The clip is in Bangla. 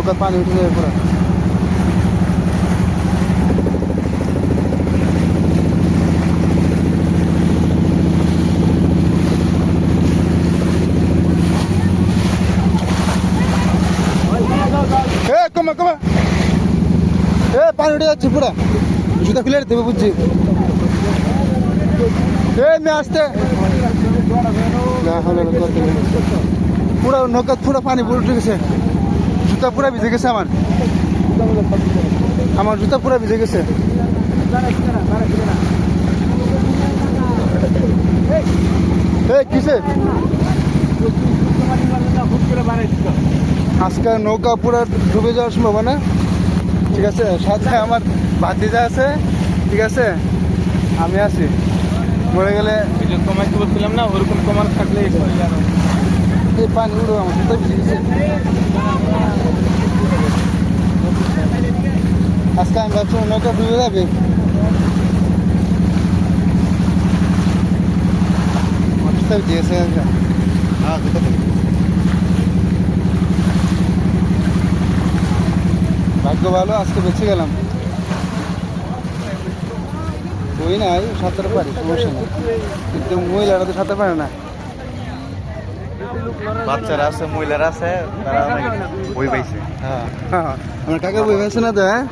নৌকার পানি উঠে যাবে পুরো। কমা কমা, পানি উঠে যাচ্ছে পুরা, জুতা খুলে দেবে বুঝছি। মেয়ে আসতে পুরা নৌকা, পুরো পানি উঠে গেছে, জুতা পুরা ভিজে গেছে আমার জুতা পুরা ভিজে গেছে। কিসে আজকে নৌকা পুরা ডুবে যাওয়ার সম্ভাবনা। ঠিক আছে, সাথে আমার ভাতিজা আছে, ঠিক আছে, আমি আছি। মরে গেলে কমাইতে বলছিলাম না, ওরকম কমার থাকলে এই পানি উড়ো আমার জুতা ভিজে গেছে। আজকে আমি ভাবছিলাম নৌকা ডুবে যাবে, জুতা ভিজে গেছে। ভাগ্য ভালো, আজকে বেঁচে গেলাম। বই নাই, সাঁতার পারি, সমস্যা না, কিন্তু মহিলারা তো সাঁতার পারে না। বাচ্চারা আছে, মহিলারা আছে, তারা বই পাইছে। হ্যাঁ, আমার কাকা বই পাইছে না তো। হ্যাঁ,